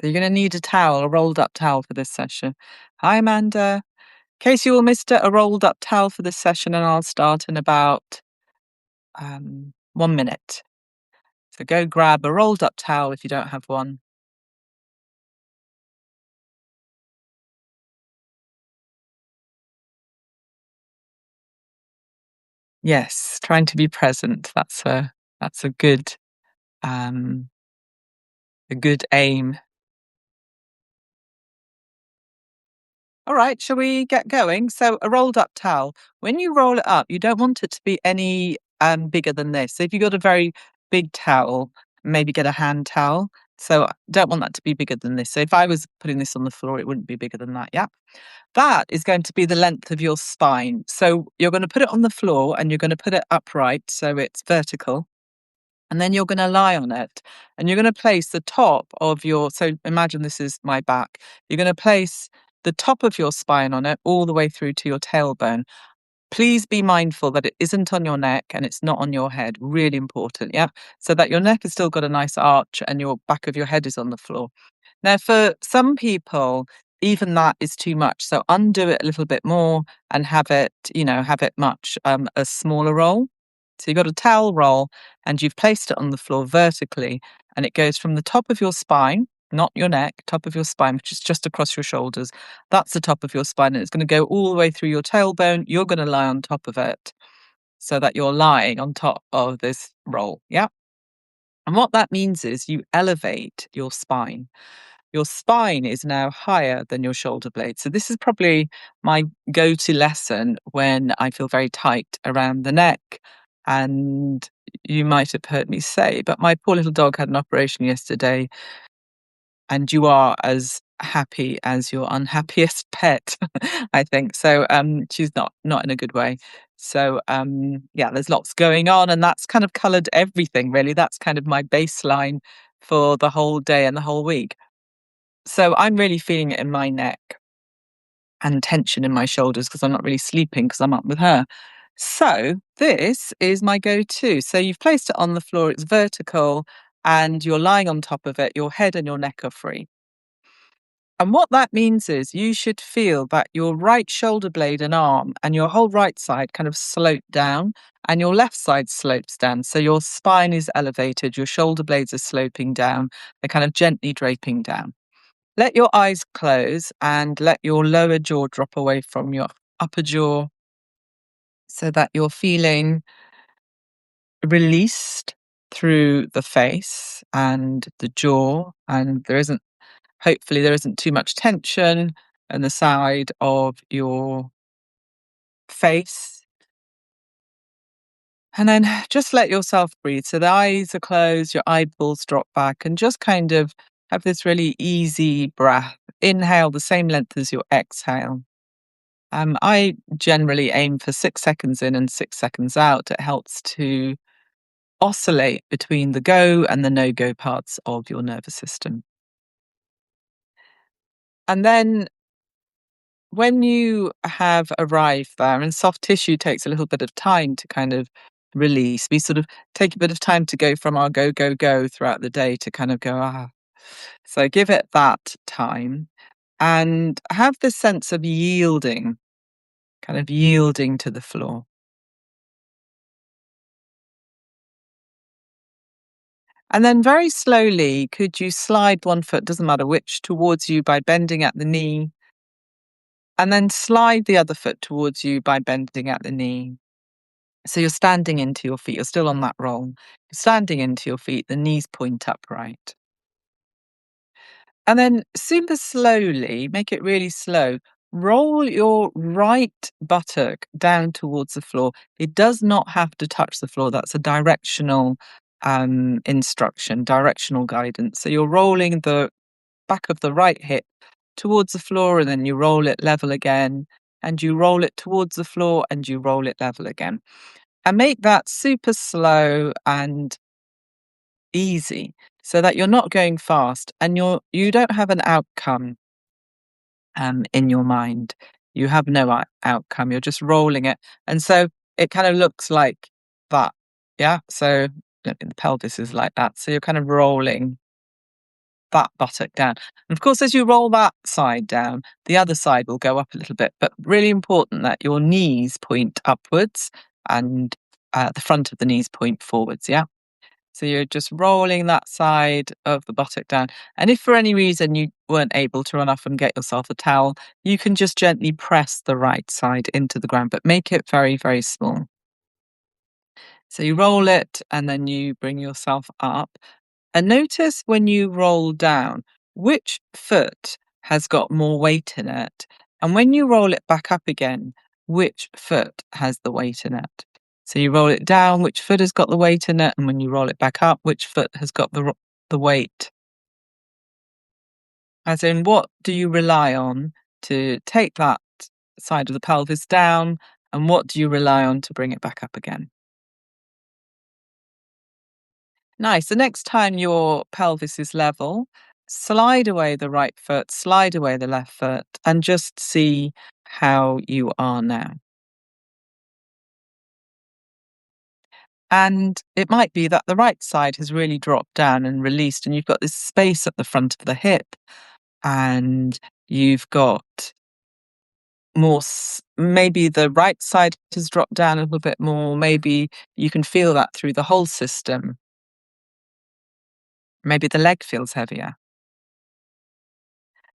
So you're going to need a towel, a rolled up towel for this session. Hi, Amanda. In case you all missed it, a rolled up towel for this session, and I'll start in about 1 minute. So go grab a rolled up towel if you don't have one. Yes, trying to be present. That's um, a good aim. All right, shall we get going? So a rolled up towel. When you roll it up, you don't want it to be any bigger than this. So if you've got a very big towel, maybe get a hand towel. So don't want that to be bigger than this. So if I was putting this on the floor, it wouldn't be bigger than that. Yeah. That is going to be the length of your spine. So you're going to put it on the floor and you're going to put it upright so it's vertical. And then you're going to lie on it and you're going to place the top of so imagine this is my back. You're going to place the top of your spine on it all the way through to your tailbone. Please be mindful that it isn't on your neck and it's not on your head. Really important, yeah? So that your neck has still got a nice arch and your back of your head is on the floor. Now, for some people, even that is too much. So undo it a little bit more and have it much a smaller roll. So you've got a towel roll and you've placed it on the floor vertically and it goes from the top of your spine, not your neck, top of your spine, which is just across your shoulders. That's the top of your spine and it's going to go all the way through your tailbone. You're going to lie on top of it so that you're lying on top of this roll. Yeah. And what that means is you elevate your spine. Your spine is now higher than your shoulder blade. So this is probably my go-to lesson when I feel very tight around the neck. And you might have heard me say, but my poor little dog had an operation yesterday, and you are as happy as your unhappiest pet, I think. So she's not in a good way. So yeah, there's lots going on, and that's kind of coloured everything, really. That's kind of my baseline for the whole day and the whole week. So I'm really feeling it in my neck and tension in my shoulders because I'm not really sleeping because I'm up with her. So this is my go-to. So you've placed it on the floor, it's vertical, and you're lying on top of it. Your head and your neck are free. And what that means is you should feel that your right shoulder blade and arm and your whole right side kind of slope down and your left side slopes down. So your spine is elevated, your shoulder blades are sloping down, they're kind of gently draping down. Let your eyes close and let your lower jaw drop away from your upper jaw so that you're feeling released through the face and the jaw, and hopefully there isn't too much tension on the side of your face. And then just let yourself breathe. So the eyes are closed, your eyeballs drop back, and just kind of have this really easy breath. Inhale the same length as your exhale. I generally aim for 6 seconds in and 6 seconds out. It helps to oscillate between the go and the no-go parts of your nervous system. And then when you have arrived there, and soft tissue takes a little bit of time to kind of release, we sort of take a bit of time to go from our go, go, go throughout the day to kind of go, ah. So give it that time and have this sense of yielding, kind of yielding to the floor. And then very slowly, could you slide one foot, doesn't matter which, towards you by bending at the knee, and then slide the other foot towards you by bending at the knee. So you're standing into your feet, you're still on that roll. You're standing into your feet, the knees point upright. And then super slowly, make it really slow, roll your right buttock down towards the floor. It does not have to touch the floor. That's a directional instruction, directional guidance. So you're rolling the back of the right hip towards the floor and then you roll it level again and you roll it towards the floor and you roll it level again. And make that super slow and easy so that you're not going fast and you don't have an outcome in your mind. You have no outcome. You're just rolling it. And so it kind of looks like that. Yeah. So the pelvis is like that. So you're kind of rolling that buttock down. And of course, as you roll that side down, the other side will go up a little bit, but really important that your knees point upwards and the front of the knees point forwards. Yeah. So you're just rolling that side of the buttock down. And if for any reason you weren't able to run off and get yourself a towel, you can just gently press the right side into the ground, but make it very, very small. So you roll it and then you bring yourself up. And notice when you roll down, which foot has got more weight in it. And when you roll it back up again, which foot has the weight in it. So you roll it down, which foot has got the weight in it. And when you roll it back up, which foot has got the weight. As in, what do you rely on to take that side of the pelvis down? And what do you rely on to bring it back up again? Nice. The next time your pelvis is level, slide away the right foot, slide away the left foot, and just see how you are now. And it might be that the right side has really dropped down and released, and you've got this space at the front of the hip, and you've got maybe the right side has dropped down a little bit more. Maybe you can feel that through the whole system. Maybe the leg feels heavier.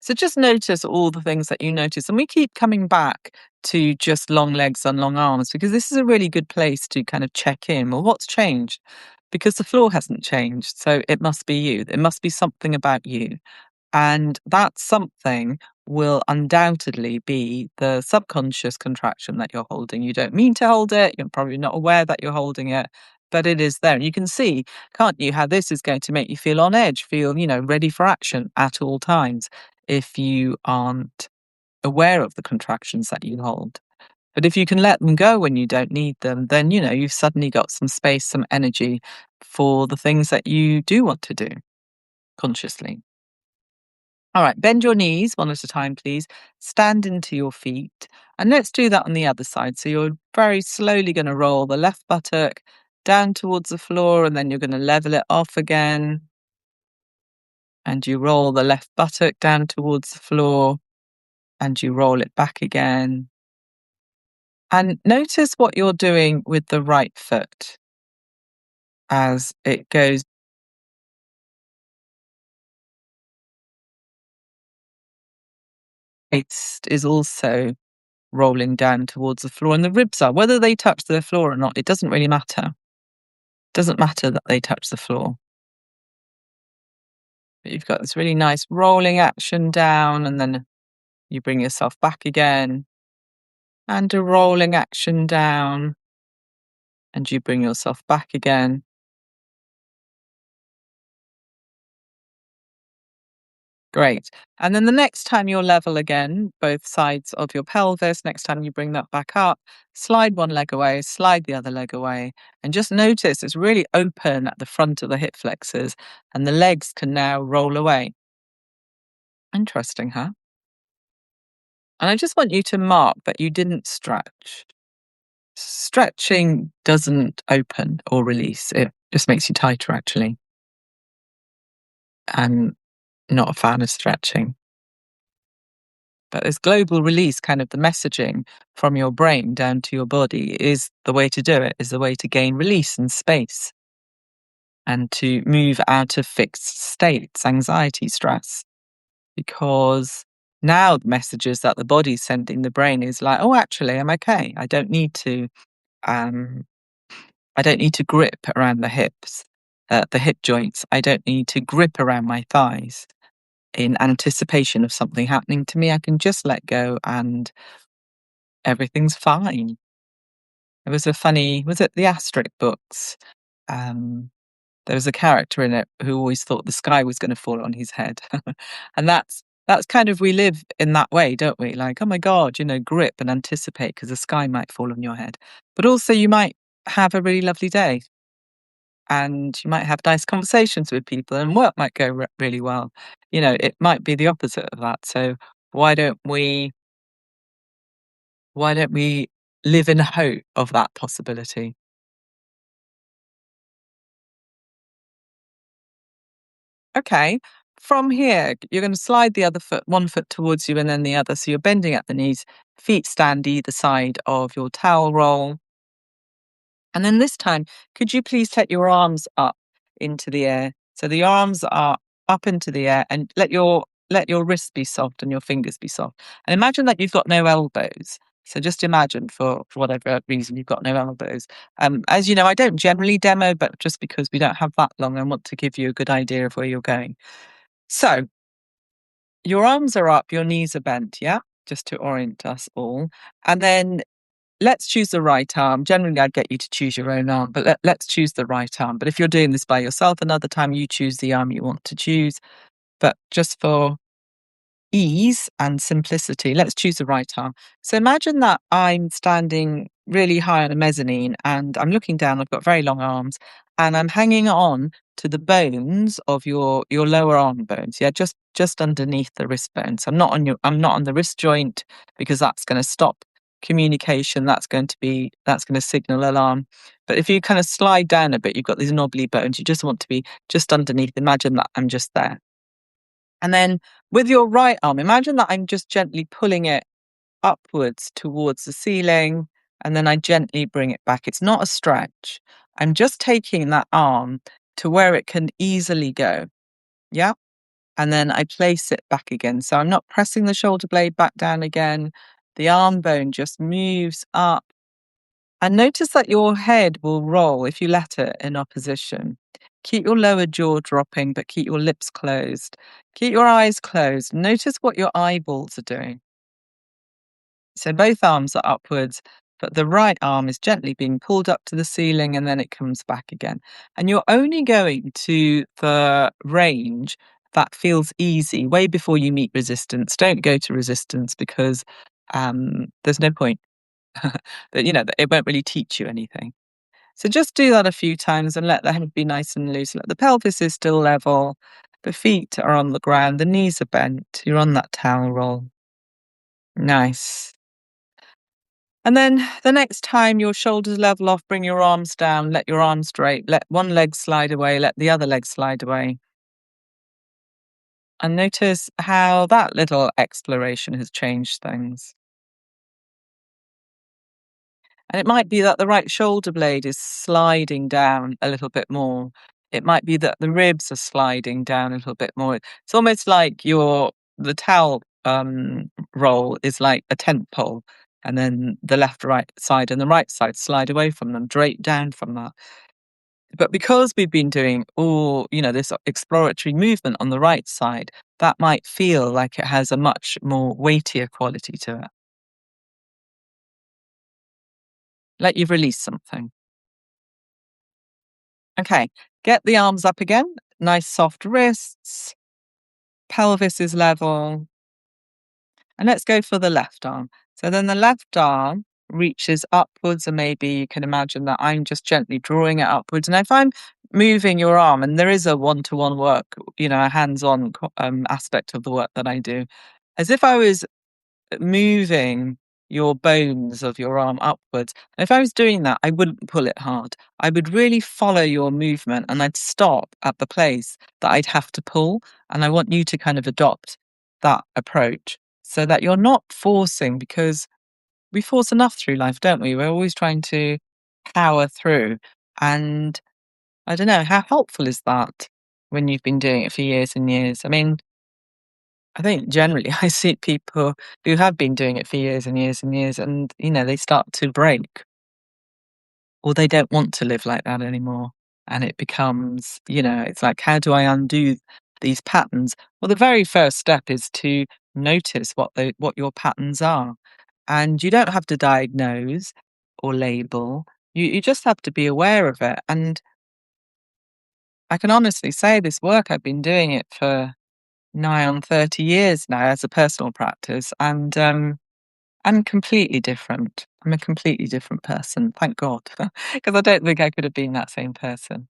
So just notice all the things that you notice. And we keep coming back to just long legs and long arms because this is a really good place to kind of check in. Well, what's changed? Because the floor hasn't changed. So it must be you. It must be something about you. And that something will undoubtedly be the subconscious contraction that you're holding. You don't mean to hold it. You're probably not aware that you're holding it, but it is there. And you can see, can't you, how this is going to make you feel on edge, feel, ready for action at all times if you aren't aware of the contractions that you hold. But if you can let them go when you don't need them, then, you've suddenly got some space, some energy for the things that you do want to do consciously. All right, bend your knees one at a time, please. Stand into your feet. And let's do that on the other side. So you're very slowly going to roll the left buttock down towards the floor, and then you're going to level it off again. And you roll the left buttock down towards the floor, and you roll it back again. And notice what you're doing with the right foot as it goes. It is also rolling down towards the floor, and the ribs are, whether they touch the floor or not, it doesn't really matter. Doesn't matter that they touch the floor. But you've got this really nice rolling action down, and then you bring yourself back again, and a rolling action down, and you bring yourself back again. Great. And then the next time you're level again, both sides of your pelvis, next time you bring that back up, slide one leg away, slide the other leg away, and just notice it's really open at the front of the hip flexors, and the legs can now roll away. Interesting, huh? And I just want you to mark that you didn't stretch. Stretching doesn't open or release. It just makes you tighter, actually. I'm not a fan of stretching. But as global release, kind of the messaging from your brain down to your body is the way to do it, is the way to gain release and space and to move out of fixed states, anxiety, stress. Because now the messages that the body's sending the brain is like, oh, actually, I'm okay. Um, I don't need to grip around the hips, the hip joints. I don't need to grip around my thighs in anticipation of something happening to me. I can just let go and everything's fine. It was was it the Asterix books? Um, there was a character in it who always thought the sky was going to fall on his head. And that's kind of, we live in that way, don't we? Like, oh my God, grip and anticipate because the sky might fall on your head. But also you might have a really lovely day and you might have nice conversations with people and work might go really well. It might be the opposite of that. So why don't we why don't we live in hope of that possibility? Okay. from here, you're going to slide the other foot, one foot towards you and then the other. So you're bending at the knees, feet stand either side of your towel roll. And then this time, could you please take your arms up into the air? So the arms are up into the air and let your wrists be soft and your fingers be soft. And imagine that you've got no elbows. So just imagine for whatever reason you've got no elbows. As you know, I don't generally demo, but just because we don't have that long, I want to give you a good idea of where you're going. So your arms are up, your knees are bent, yeah? Just to orient us all. And then let's choose the right arm. Generally, I'd get you to choose your own arm, but let's choose the right arm. But if you're doing this by yourself, another time you choose the arm you want to choose. But just for ease and simplicity, let's choose the right arm. So imagine that I'm standing really high on a mezzanine and I'm looking down. I've got very long arms and I'm hanging on to the bones of your lower arm bones. Yeah, just underneath the wrist bones. I'm not on the wrist joint because that's going to stop communication. That's going to signal alarm. But if you kind of slide down a bit, you've got these knobbly bones. You just want to be just underneath. Imagine that I'm just there. And then with your right arm, imagine that I'm just gently pulling it upwards towards the ceiling, and then I gently bring it back. It's not a stretch. I'm just taking that arm to where it can easily go. Yeah. And then I place it back again. So I'm not pressing the shoulder blade back down again. The arm bone just moves up. And notice that your head will roll if you let it in opposition. Keep your lower jaw dropping, but keep your lips closed. Keep your eyes closed. Notice what your eyeballs are doing. So both arms are upwards, but the right arm is gently being pulled up to the ceiling and then it comes back again. And you're only going to the range that feels easy way before you meet resistance. Don't go to resistance because there's no point. That it won't really teach you anything. So just do that a few times and let the head be nice and loose. Let the pelvis is still level. The feet are on the ground. The knees are bent. You're on that towel roll. Nice. And then the next time your shoulders level off, bring your arms down, let your arms straight, let one leg slide away, let the other leg slide away. And notice how that little exploration has changed things. And it might be that the right shoulder blade is sliding down a little bit more. It might be that the ribs are sliding down a little bit more. It's almost like the towel roll is like a tent pole, and then the left, right side and the right side slide away from them, drape down from that. But because we've been doing this exploratory movement on the right side, that might feel like it has a much more weightier quality to it. Like you've released something. Okay, get the arms up again. Nice soft wrists, pelvis is level. And let's go for the left arm. So then the left arm reaches upwards, and maybe you can imagine that I'm just gently drawing it upwards. And if I'm moving your arm, and there is a one-to-one work, a hands-on aspect of the work that I do, as if I was moving your bones of your arm upwards. And if I was doing that, I wouldn't pull it hard. I would really follow your movement and I'd stop at the place that I'd have to pull. And I want you to kind of adopt that approach so that you're not forcing, because we force enough through life, don't we? We're always trying to power through. And I don't know, how helpful is that when you've been doing it for years and years? I mean, I think generally I see people who have been doing it for years and years and years and, they start to break or they don't want to live like that anymore. And it becomes, it's like, how do I undo these patterns? Well, the very first step is to notice what your patterns are. And you don't have to diagnose or label. You just have to be aware of it. And I can honestly say this work, I've been doing it for nigh on 30 years now as a personal practice, and I'm completely different. I'm a completely different person, thank God, because I don't think I could have been that same person.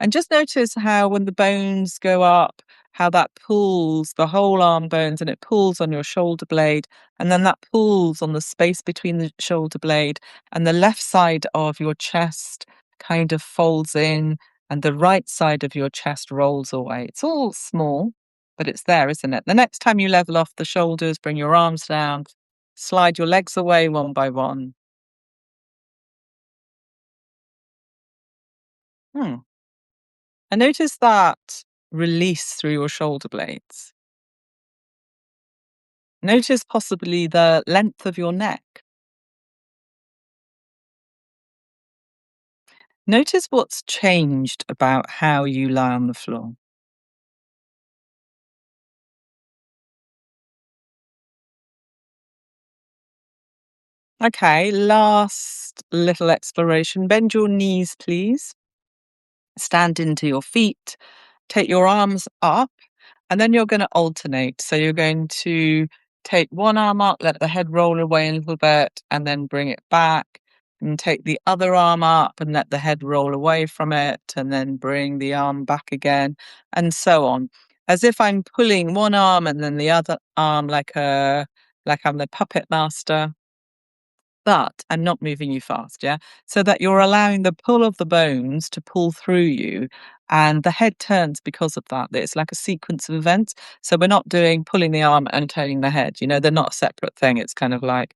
And just notice how when the bones go up, how that pulls the whole arm bones and it pulls on your shoulder blade, and then that pulls on the space between the shoulder blade, and the left side of your chest kind of folds in, and the right side of your chest rolls away. It's all small, but it's there, isn't it? The next time you level off the shoulders, bring your arms down, slide your legs away one by one. Hmm. And notice that release through your shoulder blades. Notice possibly the length of your neck. Notice what's changed about how you lie on the floor. Okay, last little exploration. Bend your knees, please. Stand into your feet. Take your arms up, and then you're going to alternate. So you're going to take one arm up, let the head roll away a little bit, and then bring it back. And take the other arm up and let the head roll away from it, and then bring the arm back again, and so on. As if I'm pulling one arm and then the other arm like I'm the puppet master, but I'm not moving you fast, yeah? So that you're allowing the pull of the bones to pull through you, and the head turns because of that. It's like a sequence of events. So we're not doing pulling the arm and turning the head, they're not a separate thing. It's kind of like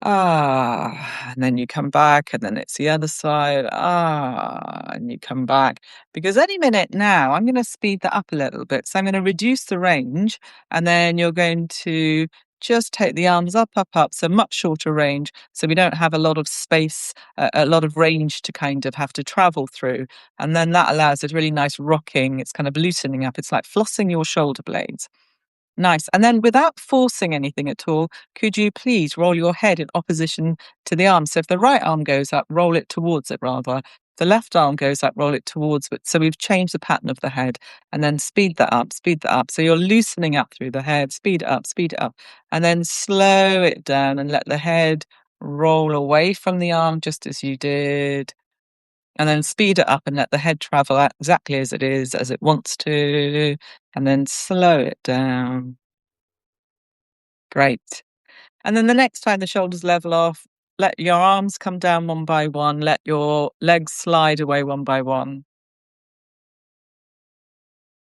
and then you come back, and then it's the other side. And you come back. Because any minute now, I'm going to speed that up a little bit. So I'm going to reduce the range, and then you're going to just take the arms up, up, up. So much shorter range. So we don't have a lot of space, a lot of range to kind of have to travel through. And then that allows a really nice rocking. It's kind of loosening up. It's like flossing your shoulder blades. Nice. And then without forcing anything at all, could you please roll your head in opposition to the arm? So if the right arm goes up, roll it towards it rather. The left arm goes up, roll it towards it. So we've changed the pattern of the head, and then speed that up, speed that up. So you're loosening up through the head, speed it up, and then slow it down and let the head roll away from the arm just as you did. And then speed it up and let the head travel out exactly as it is, as it wants to, and then slow it down. Great. And then the next time the shoulders level off, let your arms come down one by one, let your legs slide away one by one.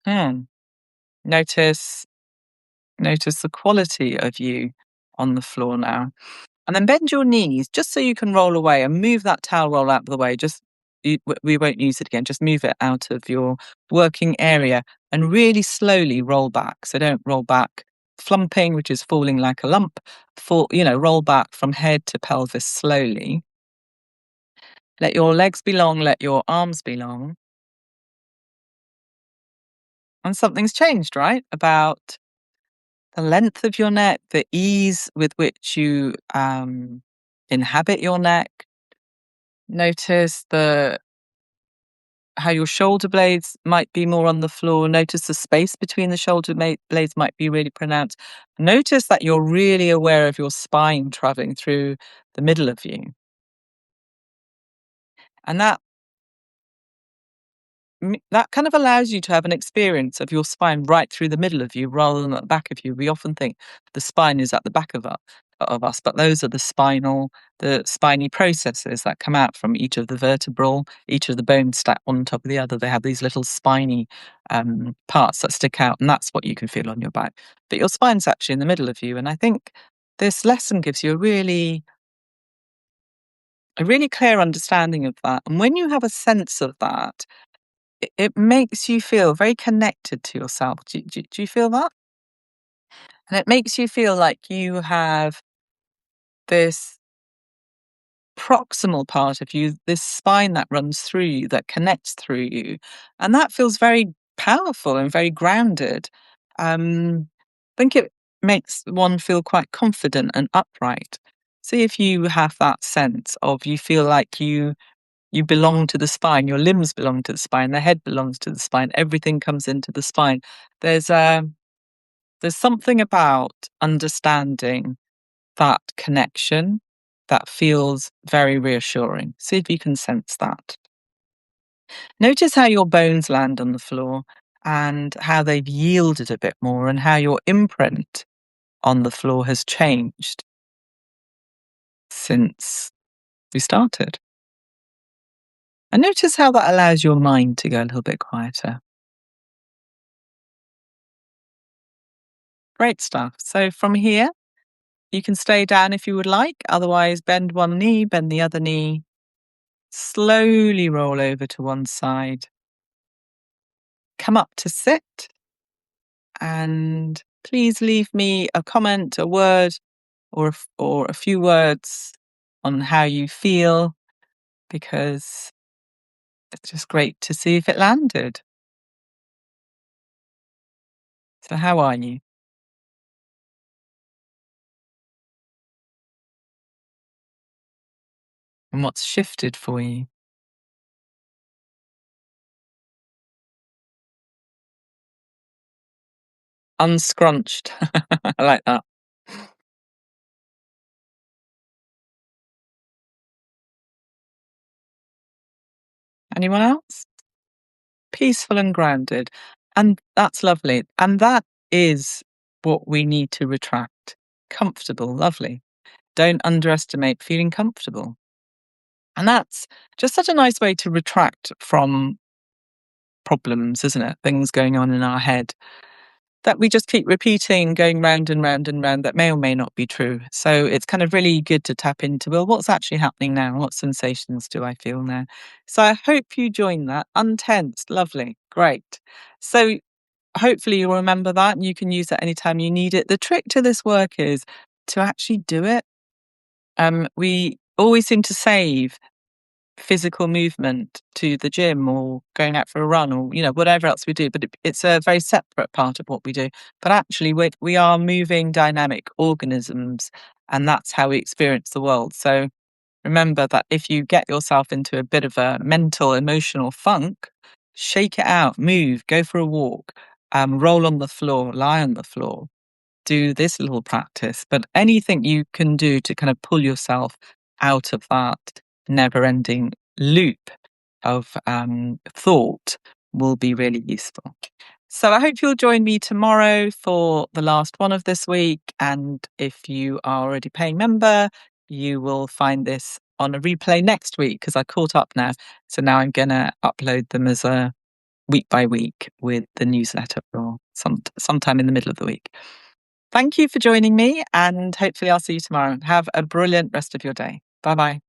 Hmm. Notice notice the quality of you on the floor now. And then bend your knees just so you can roll away and move that towel roll out of the way. We won't use it again. Just move it out of your working area and really slowly roll back. So don't roll back flumping, which is falling like a lump. Roll back from head to pelvis slowly. Let your legs be long, let your arms be long. And something's changed, right? About the length of your neck, the ease with which you inhabit your neck. Notice how your shoulder blades might be more on the floor. Notice the space between the blades might be really pronounced. Notice that you're really aware of your spine traveling through the middle of you. And that kind of allows you to have an experience of your spine right through the middle of you rather than at the back of you. We often think the spine is at the back of us, but those are the spiny processes that come out from each of each of the bones stacked one on top of the other. They have these little spiny parts that stick out, and that's what you can feel on your back. But your spine's actually in the middle of you, and I think this lesson gives you a really clear understanding of that. And when you have a sense of that, it makes you feel very connected to yourself. Do you feel that? And it makes you feel like you have this proximal part of you, this spine that runs through you, that connects through you. And that feels very powerful and very grounded. I think it makes one feel quite confident and upright. See if you have that sense of you feel like you belong to the spine, your limbs belong to the spine, the head belongs to the spine, everything comes into the spine. There's a there's something about understanding that connection that feels very reassuring. See if you can sense that. Notice how your bones land on the floor and how they've yielded a bit more and how your imprint on the floor has changed since we started. And notice how that allows your mind to go a little bit quieter. Great stuff. So from here, you can stay down if you would like. Otherwise, bend one knee, bend the other knee. Slowly roll over to one side. Come up to sit. And please leave me a comment, a word, or a few words on how you feel, because it's just great to see if it landed. So how are you? And what's shifted for you? Unscrunched. I like that. Anyone else? Peaceful and grounded. And that's lovely. And that is what we need to retract. Comfortable, lovely. Don't underestimate feeling comfortable. And that's just such a nice way to retract from problems, isn't it? Things going on in our head that we just keep repeating, going round and round and round, that may or may not be true. So it's kind of really good to tap into, well, what's actually happening now? What sensations do I feel now? So I hope you join that. Untensed, lovely, great. So hopefully you'll remember that and you can use it anytime you need it. The trick to this work is to actually do it. We always seem to save physical movement to the gym or going out for a run or whatever else we do, but it's a very separate part of what we do. But actually we are moving dynamic organisms, and that's how we experience the world. So remember that if you get yourself into a bit of a mental emotional funk, shake it out, move, go for a walk, roll on the floor, lie on the floor, do this little practice. But anything you can do to kind of pull yourself out of that never ending loop of thought will be really useful. So I hope you'll join me tomorrow for the last one of this week. And if you are already paying member, you will find this on a replay next week because I caught up now. So now I'm going to upload them as a week by week with the newsletter or sometime in the middle of the week. Thank you for joining me, and hopefully I'll see you tomorrow. Have a brilliant rest of your day. Bye bye.